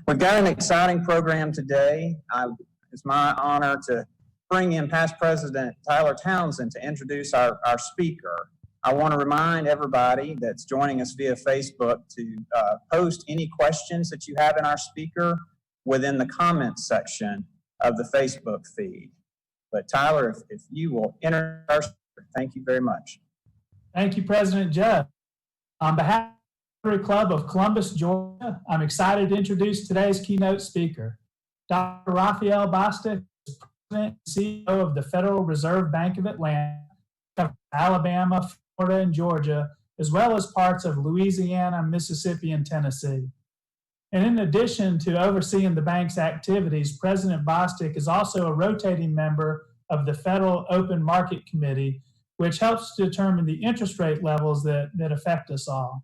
We've got an exciting program today. It's my honor to bring in past President Tyler Townsend to introduce our speaker. I want to remind everybody that's joining us via Facebook to post any questions that you have in our speaker within the comments section of the Facebook feed. But Tyler, if you will enter our speaker, thank you very much. Thank you, President Jeff. On behalf of the Rotary Club of Columbus, Georgia, I'm excited to introduce today's keynote speaker. Dr. Raphael Bostic is President and CEO of the Federal Reserve Bank of Atlanta, Alabama, Florida, and Georgia, as well as parts of Louisiana, Mississippi, and Tennessee. And in addition to overseeing the bank's activities, President Bostic is also a rotating member of the Federal Open Market Committee, which helps to determine the interest rate levels that affect us all.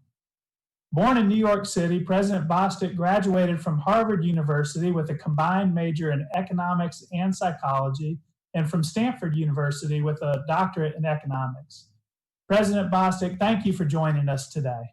Born in New York City, President Bostic graduated from Harvard University with a combined major in economics and psychology, and from Stanford University with a doctorate in economics. President Bostic, thank you for joining us today.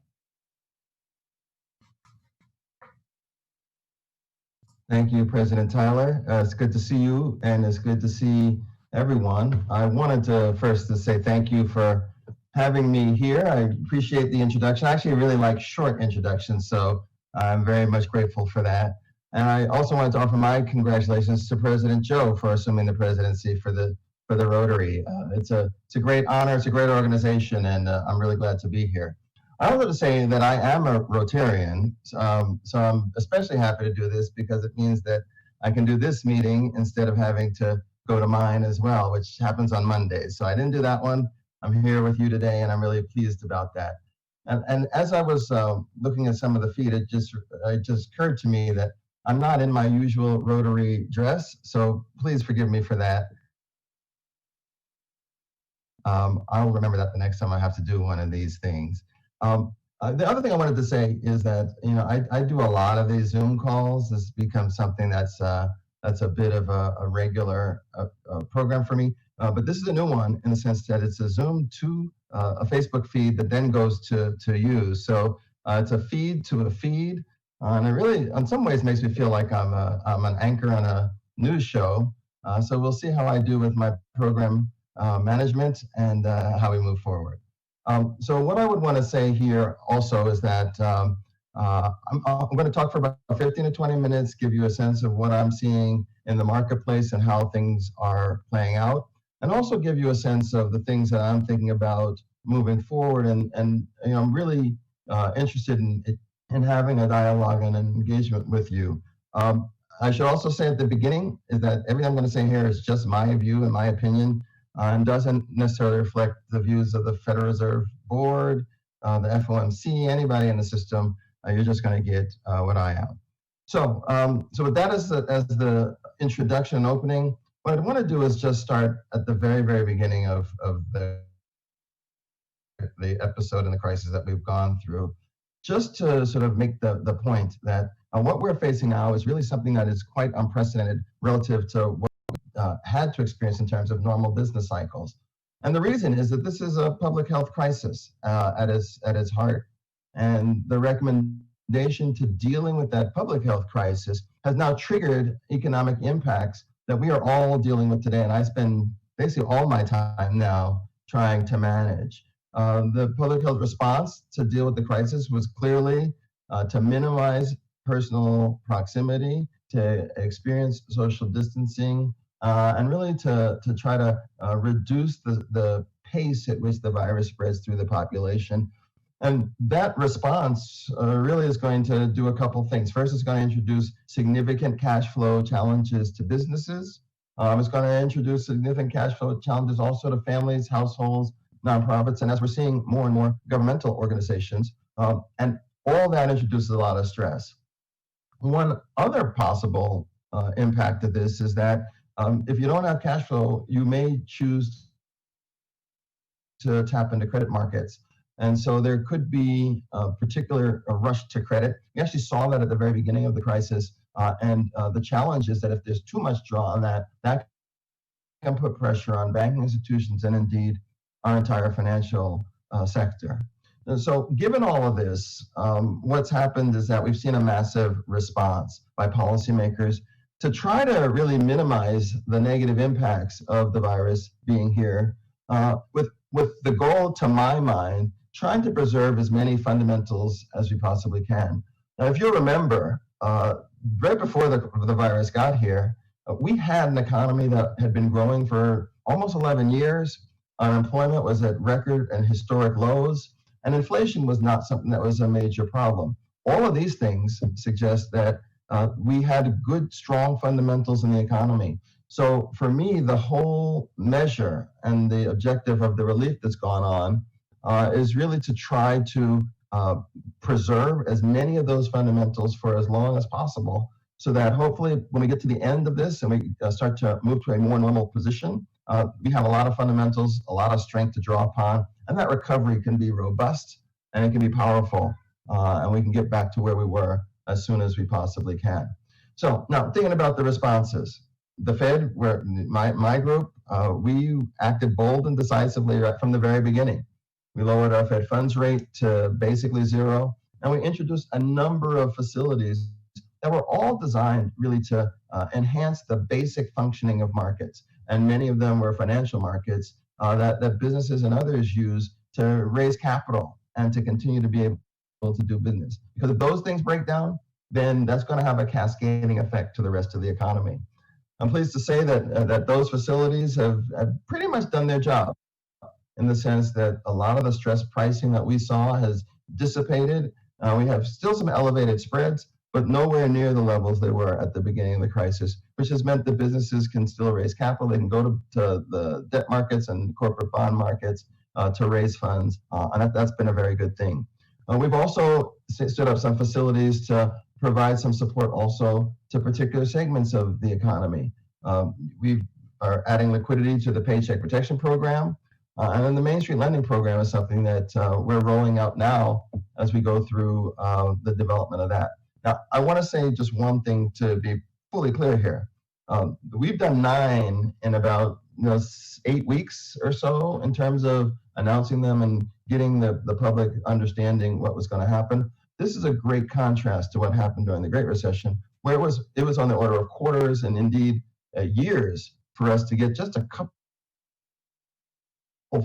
Thank you, President Tyler. It's good to see you, and it's good to see everyone. I wanted to first say thank you for having me here. I appreciate the introduction. I actually really like short introductions, so I'm very much grateful for that. And I also wanted to offer my congratulations to President Joe for assuming the presidency for the Rotary. It's a great honor. It's a great organization, and I'm really glad to be here. I wanted to say that I am a Rotarian, so I'm especially happy to do this because it means that I can do this meeting instead of having to go to mine as well, which happens on Mondays. So I didn't do that one. I'm here with you today, and I'm really pleased about that. And as I was looking at some of the feed, it just occurred to me that I'm not in my usual Rotary dress, so please forgive me for that. I'll remember that the next time I have to do one of these things. The other thing I wanted to say is that, you know, I do a lot of these Zoom calls. This becomes something that's a bit of a regular program for me. But this is a new one in the sense that it's a Zoom to a Facebook feed that then goes to you. So it's a feed to a feed. And it really, in some ways, makes me feel like I'm an anchor on a news show. So we'll see how I do with my program management and how we move forward. So what I would want to say here also is that I'm going to talk for about 15 to 20 minutes, give you a sense of what I'm seeing in the marketplace and how things are playing out, and also give you a sense of the things that I'm thinking about moving forward. And you know, I'm really interested in having a dialogue and an engagement with you. I should also say at the beginning is that everything I'm going to say here is just my view and my opinion. And doesn't necessarily reflect the views of the Federal Reserve Board, the FOMC, anybody in the system. You're just going to get what I am. So with that as the introduction and opening, what I want to do is just start at the very, very beginning of the episode and the crisis that we've gone through, just to sort of make the point that what we're facing now is really something that is quite unprecedented relative to what had to experience in terms of normal business cycles. And the reason is that this is a public health crisis at its heart. And the recommendation to dealing with that public health crisis has now triggered economic impacts that we are all dealing with today. And I spend basically all my time now trying to manage. The public health response to deal with the crisis was clearly to minimize personal proximity, to experience social distancing, and really to try to reduce the pace at which the virus spreads through the population. And that response really is going to do a couple things. First, it's going to introduce significant cash flow challenges to businesses. It's going to introduce significant cash flow challenges also to families, households, nonprofits, and as we're seeing more and more governmental organizations. And all that introduces a lot of stress. One other possible impact of this is that if you don't have cash flow, you may choose to tap into credit markets. And so there could be a particular rush to credit. We actually saw that at the very beginning of the crisis. And the challenge is that if there's too much draw on that can put pressure on banking institutions and indeed our entire financial sector. And so given all of this, what's happened is that we've seen a massive response by policymakers to try to really minimize the negative impacts of the virus being here, with the goal, to my mind, trying to preserve as many fundamentals as we possibly can. Now, if you remember, right before the virus got here, we had an economy that had been growing for almost 11 years. Unemployment was at record and historic lows, and inflation was not something that was a major problem. All of these things suggest that we had good, strong fundamentals in the economy. So for me, the whole measure and the objective of the relief that's gone on is really to try to preserve as many of those fundamentals for as long as possible, so that hopefully when we get to the end of this and we start to move to a more normal position, we have a lot of fundamentals, a lot of strength to draw upon, and that recovery can be robust and it can be powerful, and we can get back to where we were as soon as we possibly can. So now, thinking about the responses, the Fed, where my group, we acted bold and decisively right from the very beginning. We lowered our Fed funds rate to basically zero, and we introduced a number of facilities that were all designed really to enhance the basic functioning of markets. And many of them were financial markets that businesses and others use to raise capital and to continue to be able to do business. Because if those things break down, then that's going to have a cascading effect to the rest of the economy. I'm pleased to say that those facilities have pretty much done their job, in the sense that a lot of the stress pricing that we saw has dissipated. We have still some elevated spreads, but nowhere near the levels they were at the beginning of the crisis, which has meant that businesses can still raise capital. They can go to the debt markets and corporate bond markets to raise funds, and that's been a very good thing. We've also stood up some facilities to provide some support also to particular segments of the economy. We are adding liquidity to the Paycheck Protection Program, and then the Main Street Lending Program is something that we're rolling out now as we go through the development of that. Now, I want to say just one thing to be fully clear here. We've done 9 in about 8 weeks or so in terms of announcing them and getting the public understanding what was going to happen. This is a great contrast to what happened during the Great Recession, where it was on the order of quarters and indeed years for us to get just a couple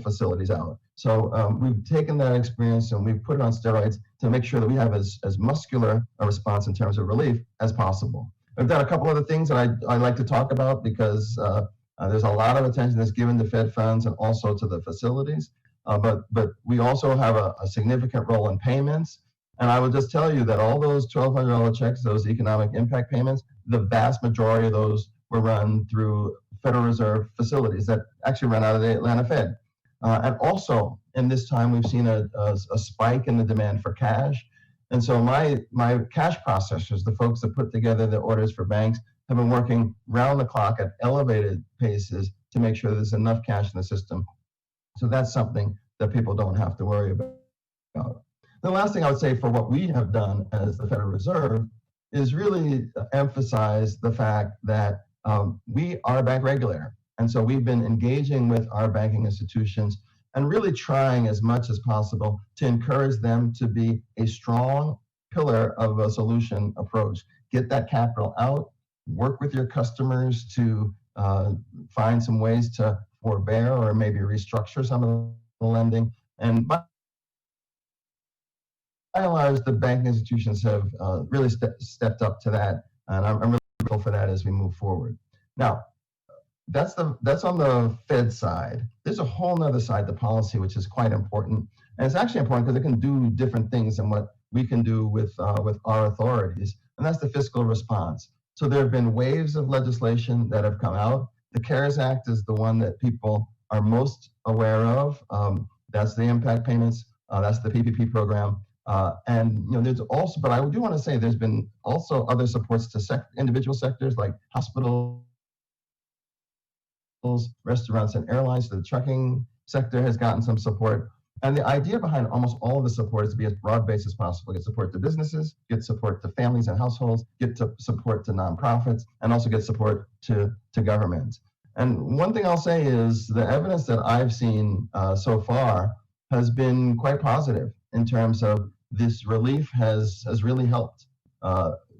facilities out. So we've taken that experience and we've put it on steroids to make sure that we have as muscular a response in terms of relief as possible. We've done a couple other things that I like to talk about, because there's a lot of attention that's given to Fed funds and also to the facilities. But we also have a significant role in payments. And I will just tell you that all those $1,200 checks, those economic impact payments, the vast majority of those were run through Federal Reserve facilities that actually run out of the Atlanta Fed. And also, in this time, we've seen a spike in the demand for cash. And so my cash processors, the folks that put together the orders for banks, have been working round the clock at elevated paces to make sure there's enough cash in the system. So that's something that people don't have to worry about. The last thing I would say for what we have done as the Federal Reserve is really emphasize the fact that we are a bank regulator. And so we've been engaging with our banking institutions and really trying as much as possible to encourage them to be a strong pillar of a solution approach. Get that capital out, work with your customers to find some ways to forbear or maybe restructure some of the lending. And by and large, the banking institutions have really stepped up to that, and I'm really grateful for that as we move forward. Now, that's on the Fed side. There's a whole other side, the policy, which is quite important, and it's actually important because it can do different things than what we can do with our authorities, and that's the fiscal response. So there have been waves of legislation that have come out. The CARES Act is the one that people are most aware of. That's the impact payments. That's the PPP program. And there's also, but I do want to say there's been also other supports to individual sectors like hospitals, restaurants, and airlines. So the trucking sector has gotten some support. And the idea behind almost all of the support is to be as broad-based as possible. Get support to businesses, get support to families and households, get to support to nonprofits, and also get support to governments. And one thing I'll say is the evidence that I've seen so far has been quite positive. in terms of this relief has really helped.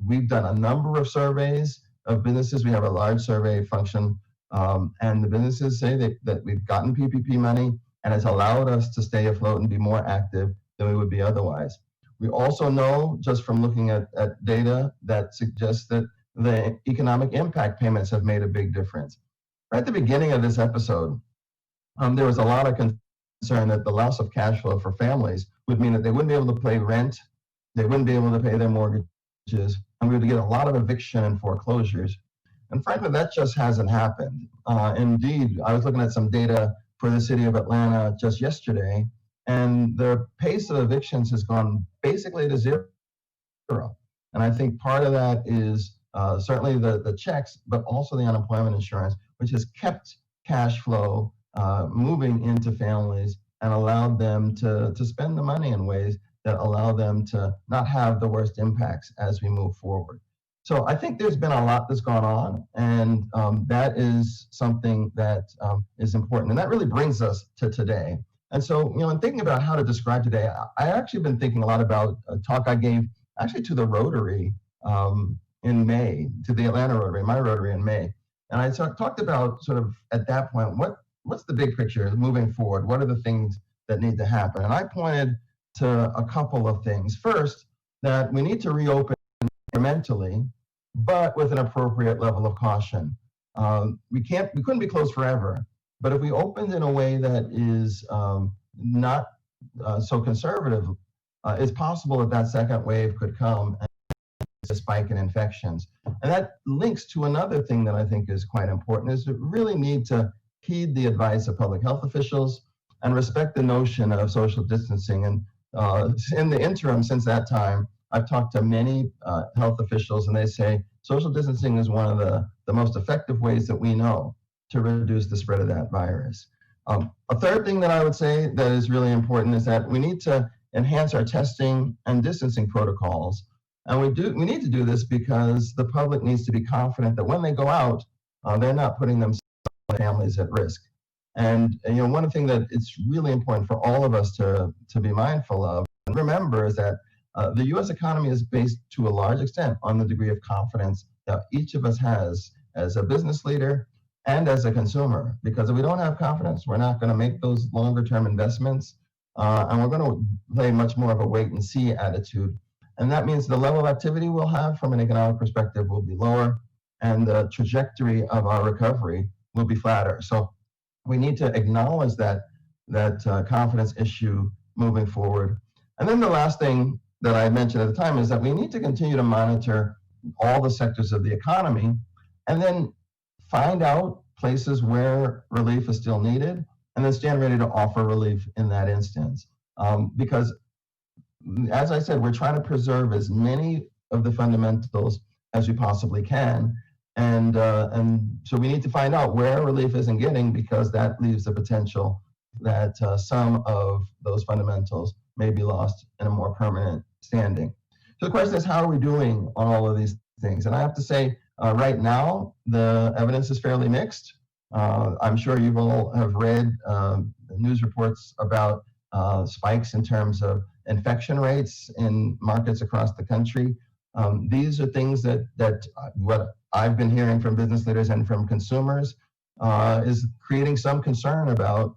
We've done a number of surveys of businesses. We have a large survey function, and the businesses say that we've gotten PPP money, and it's allowed us to stay afloat and be more active than we would be otherwise. We also know, just from looking at data, that suggests that the economic impact payments have made a big difference. Right at the beginning of this episode, there was a lot of concern that the loss of cash flow for families would mean that they wouldn't be able to pay rent, they wouldn't be able to pay their mortgages, and we would get a lot of eviction and foreclosures. And frankly, that just hasn't happened. Indeed, I was looking at some data for the city of Atlanta just yesterday, and the pace of evictions has gone basically to zero. And I think part of that is certainly the checks, but also the unemployment insurance, which has kept cash flow moving into families and allowed them to spend the money in ways that allow them to not have the worst impacts as we move forward. So I think there's been a lot that's gone on, and that is something that is important. And that really brings us to today. And so, in thinking about how to describe today, I actually been thinking a lot about a talk I gave actually to the Rotary in May, to the Atlanta Rotary, my Rotary in May. And I talked about sort of at that point, what's the big picture moving forward? What are the things that need to happen? And I pointed to a couple of things. First, that we need to reopen incrementally, but with an appropriate level of caution. We couldn't be closed forever, but if we opened in a way that is not so conservative, it's possible that second wave could come and a spike in infections. And that links to another thing that I think is quite important, is we really need to heed the advice of public health officials and respect the notion of social distancing. And in the interim, since that time, I've talked to many health officials, and they say social distancing is one of the most effective ways that we know to reduce the spread of that virus. A third thing that I would say that is really important is that we need to enhance our testing and distancing protocols. And we need to do this because the public needs to be confident that when they go out, they're not putting themselves and families at risk. And one thing that it's really important for all of us to be mindful of and remember is that the U.S. economy is based to a large extent on the degree of confidence that each of us has as a business leader and as a consumer. Because if we don't have confidence, we're not going to make those longer term investments, and we're going to play much more of a wait and see attitude. And that means the level of activity we'll have from an economic perspective will be lower, and the trajectory of our recovery will be flatter. So we need to acknowledge that confidence issue moving forward. And then the last thing that I mentioned at the time is that we need to continue to monitor all the sectors of the economy and then find out places where relief is still needed and then stand ready to offer relief in that instance. Because as I said, we're trying to preserve as many of the fundamentals as we possibly can. And so we need to find out where relief isn't getting, because that leaves the potential that some of those fundamentals may be lost in a more permanent standing. So the question is, how are we doing on all of these things? And I have to say, right now, the evidence is fairly mixed. I'm sure you all have read news reports about spikes in terms of infection rates in markets across the country. These are things that what I've been hearing from business leaders and from consumers is creating some concern about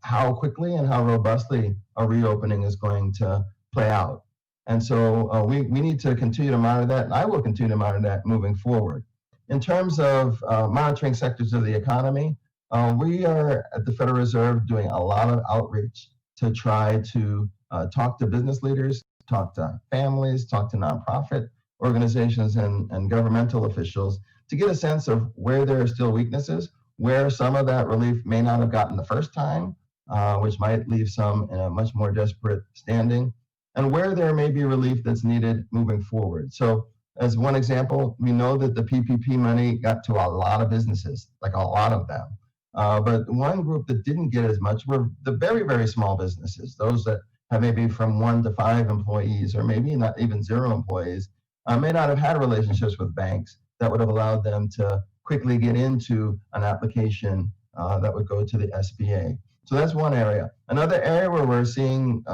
how quickly and how robustly a reopening is going to play out. And so we need to continue to monitor that, and I will continue to monitor that moving forward. In terms of monitoring sectors of the economy, we are at the Federal Reserve doing a lot of outreach to try to talk to business leaders, talk to families, talk to nonprofit organizations and governmental officials to get a sense of where there are still weaknesses, where some of that relief may not have gotten the first time, which might leave some in a much more desperate standing, and where there may be relief that's needed moving forward. So as one example, we know that the PPP money got to a lot of businesses, like a lot of them. But one group that didn't get as much were the very, very small businesses, those that have maybe from 1 to 5 employees, or maybe not even 0 employees, may not have had relationships with banks that would have allowed them to quickly get into an application that would go to the SBA. So that's one area. Another area where we're seeing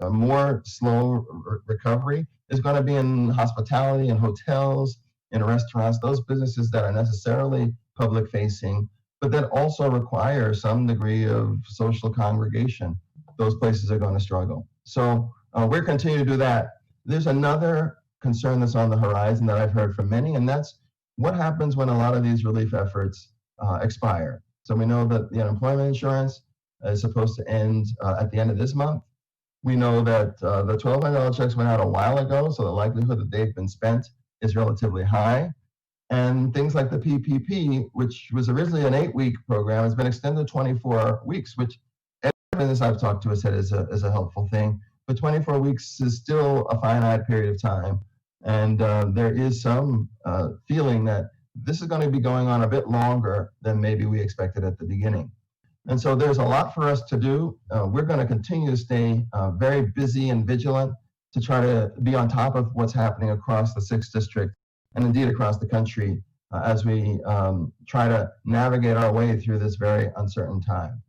a more slow recovery is going to be in hospitality and hotels, in restaurants, those businesses that are necessarily public facing, but that also require some degree of social congregation. Those places are going to struggle. So we're continuing to do that. There's another concern that's on the horizon that I've heard from many, and that's what happens when a lot of these relief efforts expire. So we know that the unemployment insurance is supposed to end at the end of this month. We know that the $1,200 checks went out a while ago, so the likelihood that they've been spent is relatively high. And things like the PPP, which was originally an 8-week program, has been extended to 24 weeks, which every business I've talked to has said is a helpful thing. But 24 weeks is still a finite period of time. And there is some feeling that this is going to be going on a bit longer than maybe we expected at the beginning. And so there's a lot for us to do. We're going to continue to stay very busy and vigilant to try to be on top of what's happening across the 6th district and indeed across the country as we try to navigate our way through this very uncertain time.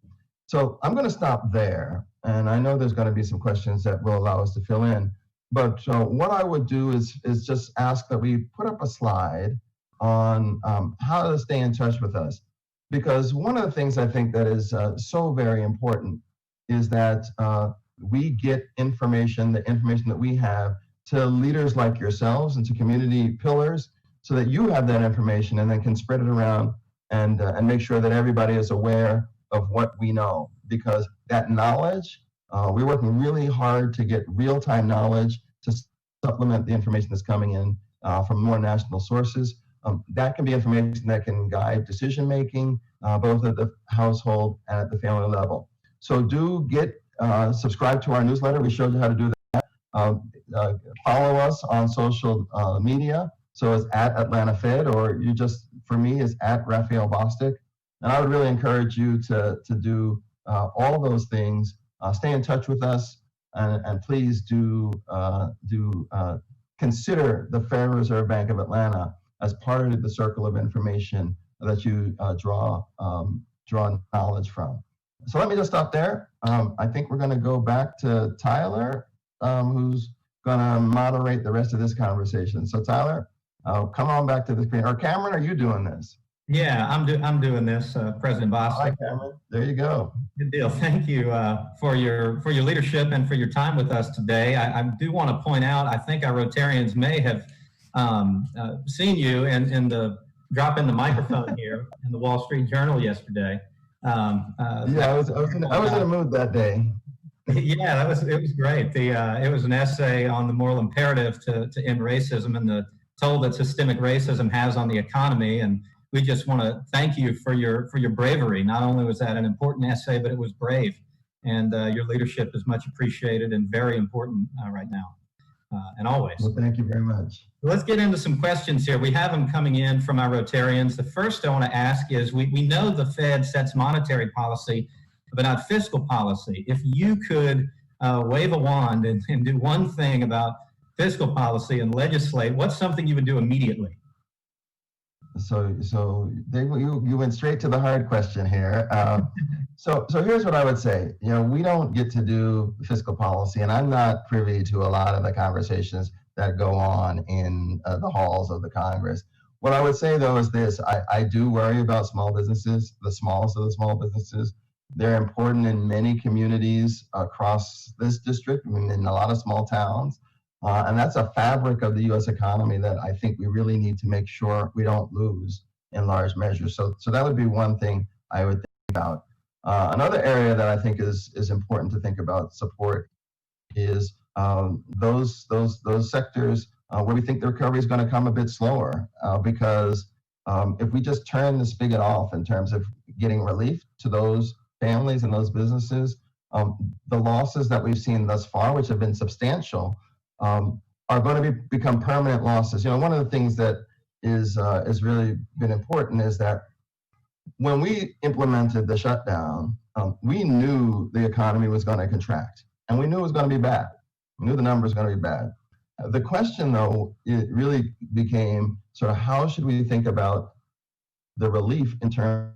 So I'm going to stop there. And I know there's going to be some questions that will allow us to fill in. But what I would do is just ask that we put up a slide on how to stay in touch with us. Because one of the things I think that is so very important is that we get information, the information that we have, to leaders like yourselves and to community pillars, so that you have that information and then can spread it around and make sure that everybody is aware of what we know. Because that knowledge, we're working really hard to get real-time knowledge to supplement the information that's coming in from more national sources. That can be information that can guide decision-making, both at the household and at the family level. So do get subscribe to our newsletter. We showed you how to do that. Follow us on social media. So it's at Atlanta Fed, or you just, for me, is at Raphael Bostic. And I would really encourage you to do all those things. Stay in touch with us, and please do consider the Federal Reserve Bank of Atlanta as part of the circle of information that you draw knowledge from. So let me just stop there. I think we're going to go back to Tyler, who's going to moderate the rest of this conversation. So Tyler, come on back to the screen. Or Cameron, are you doing this? Yeah, I'm doing this, President Bostic. Hi, Cameron. There you go. Good deal. Thank you for your leadership and for your time with us today. I do want to point out, I think our Rotarians may have seen you in the drop in the microphone here in the Wall Street Journal yesterday. Yeah, I was in a mood that day. Yeah, it was great. It was an essay on the moral imperative to end racism and the toll that systemic racism has on the economy. And we just want to thank you for your bravery. Not only was that an important essay, but it was brave. And your leadership is much appreciated and very important right now and always. Well, thank you very much. Let's get into some questions here. We have them coming in from our Rotarians. The first I want to ask is, we know the Fed sets monetary policy, but not fiscal policy. If you could wave a wand and do one thing about fiscal policy and legislate, what's something you would do immediately? So you went straight to the hard question here. So here's what I would say. We don't get to do fiscal policy, and I'm not privy to a lot of the conversations that go on in the halls of the Congress. What I would say, though, is this. I do worry about small businesses, the smallest of the small businesses. They're important in many communities across this district, in a lot of small towns. And that's a fabric of the U.S. economy that I think we really need to make sure we don't lose in large measure. So that would be one thing I would think about. Another area that I think is important to think about support is those sectors where we think the recovery is going to come a bit slower, because if we just turn the spigot off in terms of getting relief to those families and those businesses, the losses that we've seen thus far, which have been substantial, are going to become permanent losses. One of the things that is really been important is that when we implemented the shutdown, we knew the economy was going to contract, and we knew it was going to be bad. We knew the numbers were going to be bad. The question, though, it really became sort of how should we think about the relief in terms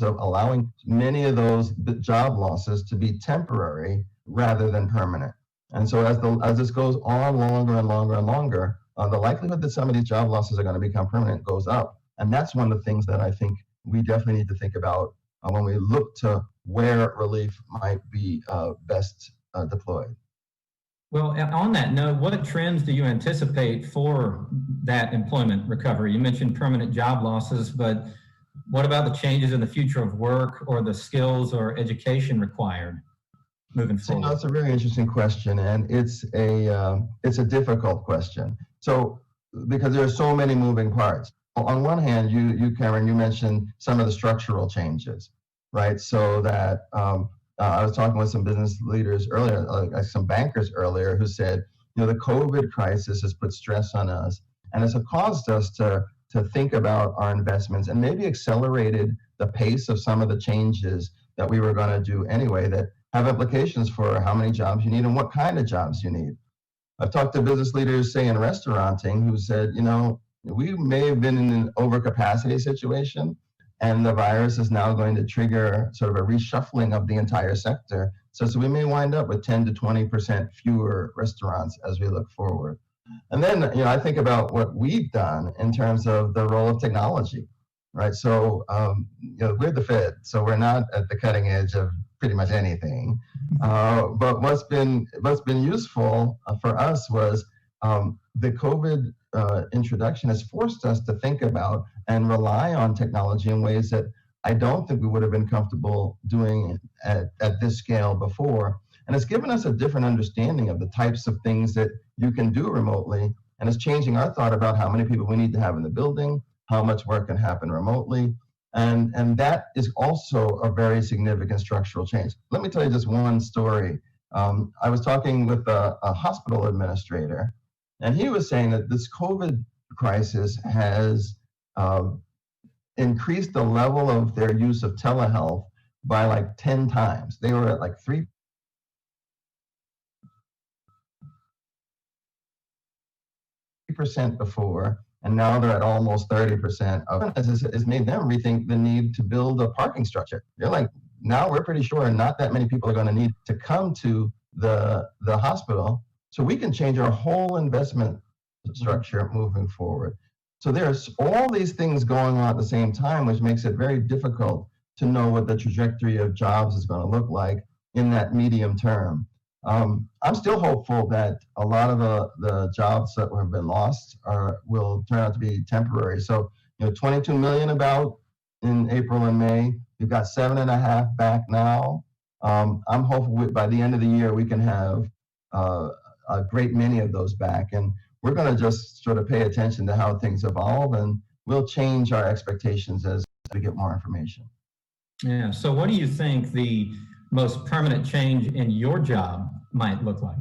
of allowing many of those job losses to be temporary rather than permanent. And so as this goes on longer and longer and longer, the likelihood that some of these job losses are going to become permanent goes up. And that's one of the things that I think we definitely need to think about when we look to where relief might be best deployed. Well, on that note, what trends do you anticipate for that employment recovery? You mentioned permanent job losses, but what about the changes in the future of work or the skills or education required moving forward? That's a very interesting question, and it's a difficult question. So, because there are so many moving parts. On one hand, you Cameron, you mentioned some of the structural changes, right? So that I was talking with some business leaders earlier, some bankers earlier, who said, the COVID crisis has put stress on us, and it's caused us to think about our investments and maybe accelerated the pace of some of the changes that we were going to do anyway that have implications for how many jobs you need and what kind of jobs you need. I've talked to business leaders, say in restauranting, who said, we may have been in an overcapacity situation, and the virus is now going to trigger sort of a reshuffling of the entire sector. So we may wind up with 10 to 20% fewer restaurants as we look forward. And then, I think about what we've done in terms of the role of technology, right? So, we're the Fed, so we're not at the cutting edge of pretty much anything. But what's been useful for us was the COVID introduction has forced us to think about and rely on technology in ways that I don't think we would have been comfortable doing at this scale before. And it's given us a different understanding of the types of things that you can do remotely, and it's changing our thought about how many people we need to have in the building, how much work can happen remotely. And that is also a very significant structural change. Let me tell you just one story. I was talking with a hospital administrator, and he was saying that this COVID crisis has increased the level of their use of telehealth by like 10 times. They were at like 3% before, and now they're at almost 30%. It's made them rethink the need to build a parking structure. They're like, now we're pretty sure not that many people are going to need to come to the hospital, so we can change our whole investment structure moving forward. So there's all these things going on at the same time, which makes it very difficult to know what the trajectory of jobs is going to look like in that medium term. I'm still hopeful that a lot of the jobs that have been lost will turn out to be temporary. So, 22 million about in April and May. We've got 7.5 back now. I'm hopeful by the end of the year we can have a great many of those back, and we're going to just sort of pay attention to how things evolve, and we'll change our expectations as we get more information. Yeah. So, what do you think the most permanent change in your job might look like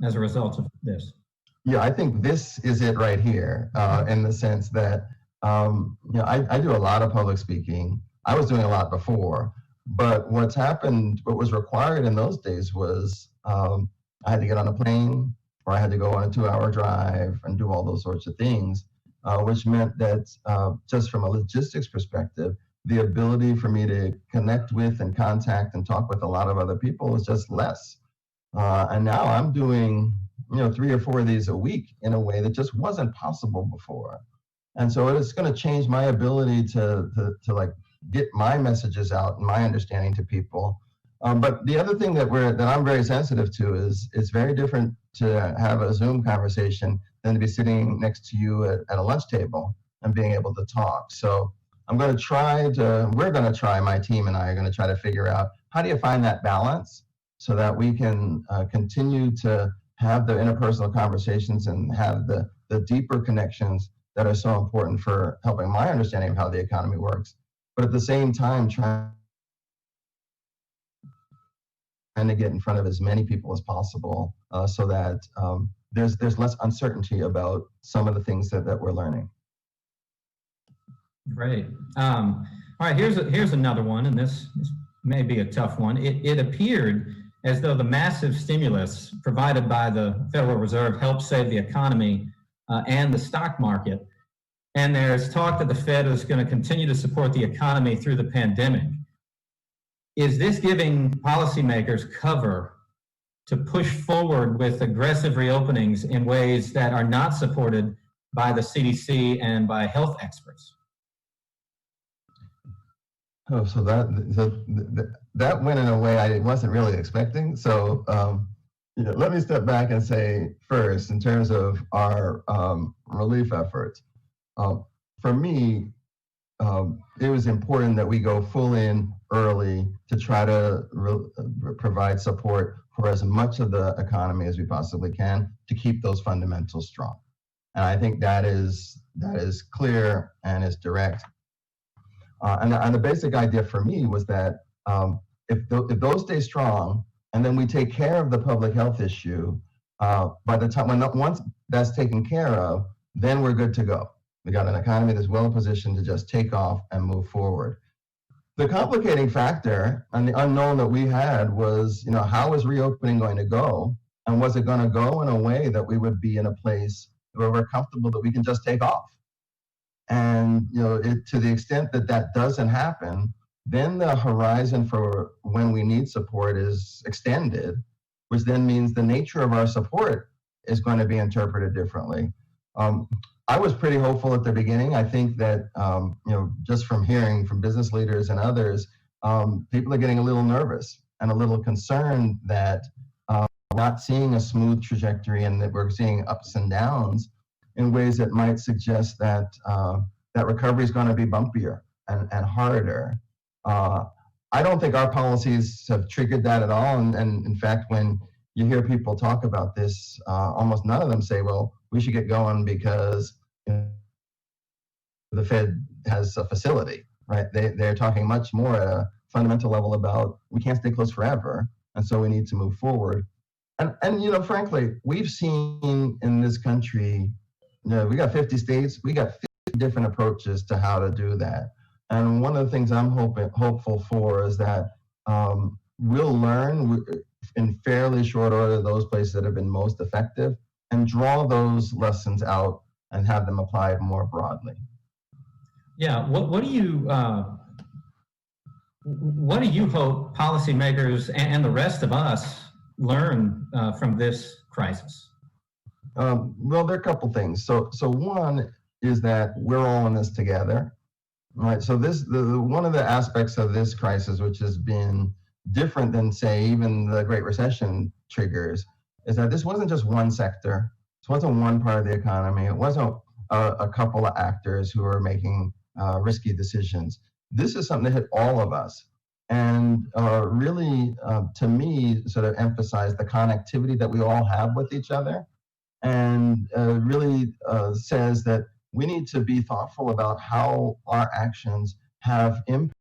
as a result of this? Yeah, I think this is it right here, in the sense that, I do a lot of public speaking. I was doing a lot before, but what was required in those days was I had to get on a plane, or I had to go on a 2-hour drive and do all those sorts of things, which meant that just from a logistics perspective, the ability for me to connect with and contact and talk with a lot of other people was just less. And now I'm doing, 3 or 4 of these a week in a way that just wasn't possible before. And so it's going to change my ability to like get my messages out and my understanding to people. But the other thing that I'm very sensitive to is it's very different to have a Zoom conversation than to be sitting next to you at a lunch table and being able to talk. So we're going to try, my team and I are going to try to figure out, how do you find that balance so that we can continue to have the interpersonal conversations and have the deeper connections that are so important for helping my understanding of how the economy works, but at the same time trying to get in front of as many people as possible, so that there's less uncertainty about some of the things that we're learning. Great. All right, here's another one, and this may be a tough one. It appeared as though the massive stimulus provided by the Federal Reserve helped save the economy and the stock market. And there's talk that the Fed is going to continue to support the economy through the pandemic. Is this giving policymakers cover to push forward with aggressive reopenings in ways that are not supported by the CDC and by health experts? Oh, so that went in a way I wasn't really expecting. So, let me step back and say first, in terms of our relief efforts, for me, it was important that we go full in early to try to provide support for as much of the economy as we possibly can to keep those fundamentals strong. And I think that is clear and is direct. And the basic idea for me was that if those stay strong, and then we take care of the public health issue, by the time once that's taken care of, then we're good to go. We got an economy that's well positioned to just take off and move forward. The complicating factor and the unknown that we had was, how was reopening going to go? And was it going to go in a way that we would be in a place where we're comfortable that we can just take off? And, to the extent that that doesn't happen, then the horizon for when we need support is extended, which then means the nature of our support is going to be interpreted differently. I was pretty hopeful at the beginning. I think that, just from hearing from business leaders and others, people are getting a little nervous and a little concerned that we're not seeing a smooth trajectory and that we're seeing ups and downs in ways that might suggest that that recovery is going to be bumpier and harder. I don't think our policies have triggered that at all. And in fact, when you hear people talk about this, almost none of them say, well, we should get going because the Fed has a facility, right? They're talking much more at a fundamental level about we can't stay closed forever, and so we need to move forward. And frankly, we've seen in this country, we got 50 states, we got 50 different approaches to how to do that. And one of the things I'm hopeful for is that we'll learn in fairly short order those places that have been most effective and draw those lessons out and have them applied more broadly. Yeah, what do you hope policymakers and the rest of us learn from this crisis? Well, there are a couple things. So one is that we're all in this together, right? So one of the aspects of this crisis, which has been different than, say, even the Great Recession triggers, is that this wasn't just one sector. This wasn't one part of the economy. It wasn't a couple of actors who were making risky decisions. This is something that hit all of us. And really, to me, sort of emphasized the connectivity that we all have with each other, and really says that we need to be thoughtful about how our actions have impact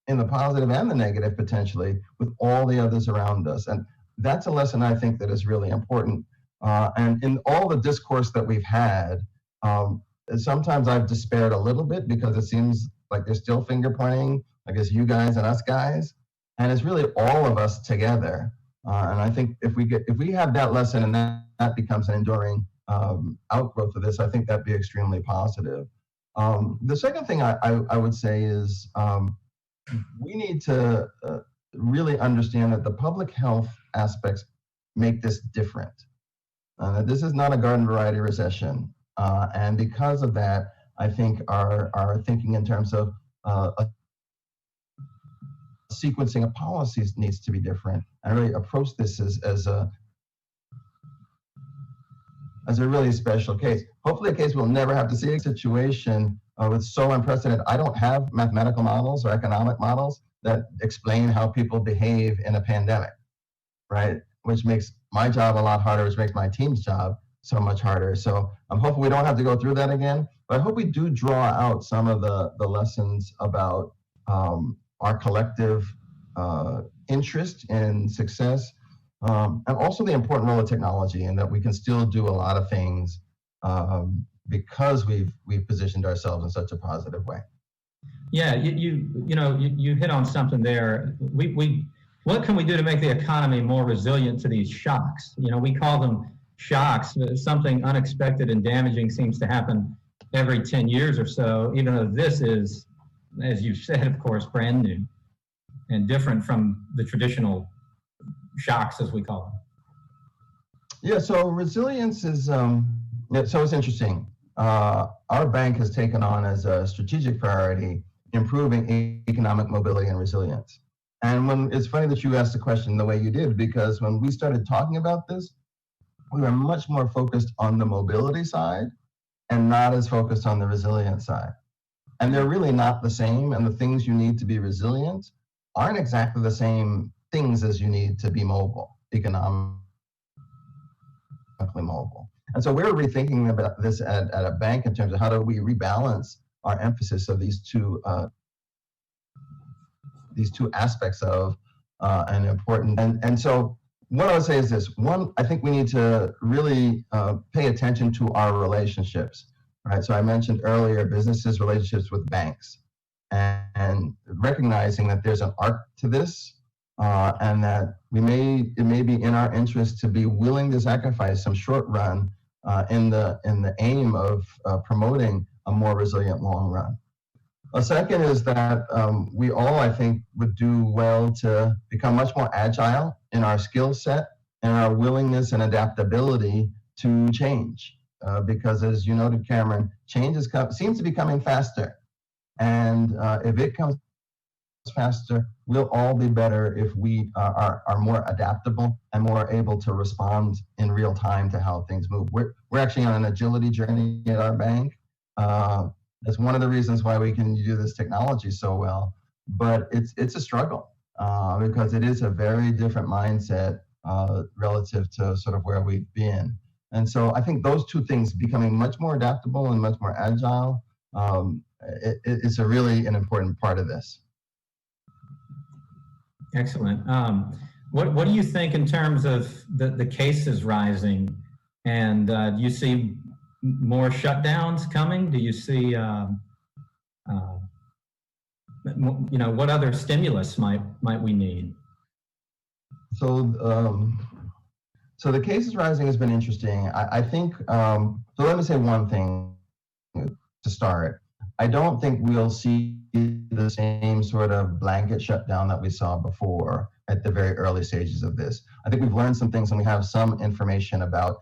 in the positive and the negative, potentially, with all the others around us. And that's a lesson I think that is really important. And in all the discourse that we've had, sometimes I've despaired a little bit because it seems like they're still finger pointing, I guess, you guys and us guys. And it's really all of us together. And I think if we have that lesson and that becomes an enduring outgrowth of this, I think that'd be extremely positive. The second thing I would say is we need to really understand that the public health aspects make this different. This is not a garden variety recession. And because of that, I think our thinking in terms of sequencing of policies needs to be different, and really approach this as a really special case. Hopefully a case we'll never have to see a situation with so unprecedented. I don't have mathematical models or economic models that explain how people behave in a pandemic, right? Which makes my job a lot harder, which makes my team's job so much harder. So I'm hoping we don't have to go through that again, but I hope we do draw out some of the lessons about our collective interest in success, and also the important role of technology, and that we can still do a lot of things because we've positioned ourselves in such a positive way. Yeah, you hit on something there. What can we do to make the economy more resilient to these shocks? We call them shocks. Something unexpected and damaging seems to happen every 10 years or so, even though this is, as you said, of course, brand new and different from the traditional shocks, as we call them? Yeah, so resilience is, so it's interesting. Our bank has taken on as a strategic priority improving economic mobility and resilience. And when it's funny that you asked the question the way you did, because when we started talking about this, we were much more focused on the mobility side and not as focused on the resilience side. And they're really not the same. And the things you need to be resilient aren't exactly the same things as you need to be mobile, economically mobile. And so we're rethinking about this at a bank in terms of how do we rebalance our emphasis of these two aspects of an important. And so what I would say is this: one, I think we need to really pay attention to our relationships. Right. So I mentioned earlier businesses' relationships with banks, and recognizing that there's an art to this. And that it may be in our interest to be willing to sacrifice some short run in the aim of promoting a more resilient long run. A second is that we all, I think, would do well to become much more agile in our skill set and our willingness and adaptability to change. Because as you noted, Cameron, change seems to be coming faster. And if it comes faster, we'll all be better if we are more adaptable and more able to respond in real time to how things move. We're actually on an agility journey at our bank. That's one of the reasons why we can do this technology so well, but it's a struggle because it is a very different mindset relative to sort of where we've been. And so I think those two things, becoming much more adaptable and much more agile, it's a really an important part of this. Excellent. What do you think in terms of the cases rising? And do you see more shutdowns coming? Do you see, what other stimulus might we need? So the cases rising has been interesting. I think, so let me say one thing to start. I don't think we'll see the same sort of blanket shutdown that we saw before at the very early stages of this. I think we've learned some things and we have some information about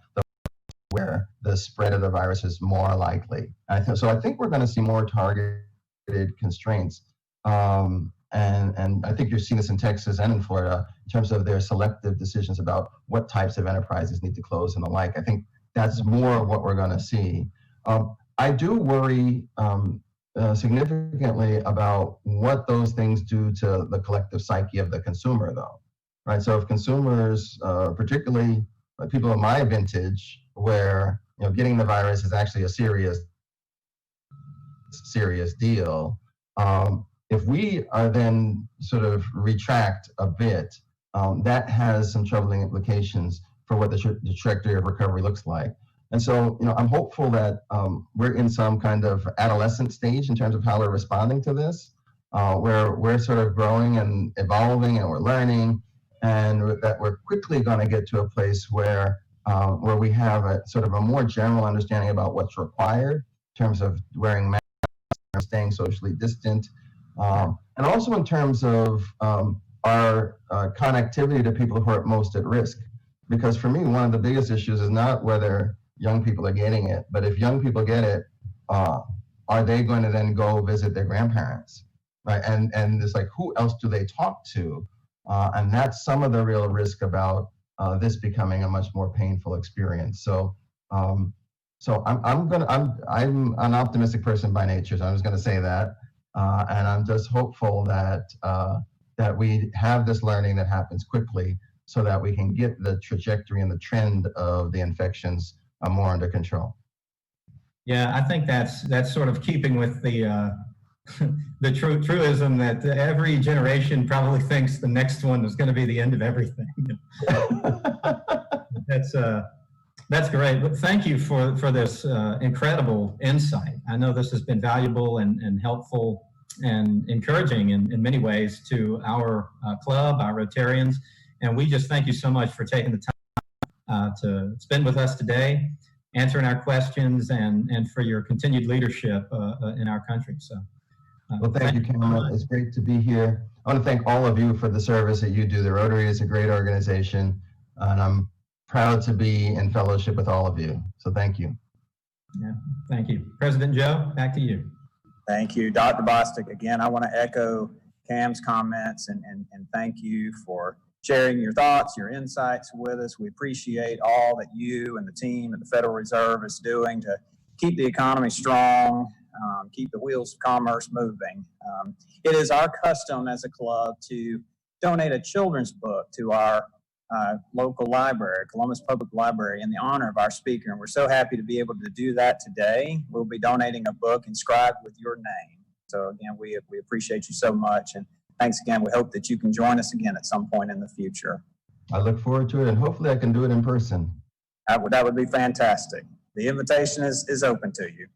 where the spread of the virus is more likely. So I think we're going to see more targeted constraints. And I think you're seeing this in Texas and in Florida in terms of their selective decisions about what types of enterprises need to close and the like. I think that's more of what we're going to see. I do worry significantly about what those things do to the collective psyche of the consumer, though. Right. So if consumers, particularly people of my vintage, where getting the virus is actually a serious deal. If we are then sort of retract a bit, that has some troubling implications for what the trajectory of recovery looks like. And so, I'm hopeful that we're in some kind of adolescent stage in terms of how we're responding to this, where we're sort of growing and evolving and we're learning, and that we're quickly going to get to a place where we have a sort of a more general understanding about what's required in terms of wearing masks and staying socially distant, and also in terms of our connectivity to people who are most at risk. Because for me, one of the biggest issues is not whether young people are getting it, but if young people get it, are they going to then go visit their grandparents, right? And it's like, who else do they talk to? And that's some of the real risk about this becoming a much more painful experience. So I'm an optimistic person by nature, so I'm just going to say that, and I'm just hopeful that we have this learning that happens quickly, so that we can get the trajectory and the trend of the infections more under control. Yeah, I think that's sort of keeping with the the truism that every generation probably thinks the next one is going to be the end of everything. That's great. But thank you for this incredible insight. I know this has been valuable and helpful and encouraging in many ways to our club, our Rotarians. And we just thank you so much for taking the time to spend with us today, answering our questions, and for your continued leadership in our country. So Well, thank you, Cameron. It's great to be here. I want to thank all of you for the service that you do. The Rotary is a great organization, and I'm proud to be in fellowship with all of you. So thank you. Yeah, thank you. President Joe, back to you. Thank you, Dr. Bostic. Again, I want to echo Cam's comments and thank you for sharing your thoughts, your insights with us. We appreciate all that you and the team at the Federal Reserve is doing to keep the economy strong, keep the wheels of commerce moving. It is our custom as a club to donate a children's book to our local library, Columbus Public Library, in the honor of our speaker. And we're so happy to be able to do that today. We'll be donating a book inscribed with your name. So again, we appreciate you so much. And thanks again. We hope that you can join us again at some point in the future. I look forward to it, and hopefully I can do it in person. That would be fantastic. The invitation is open to you.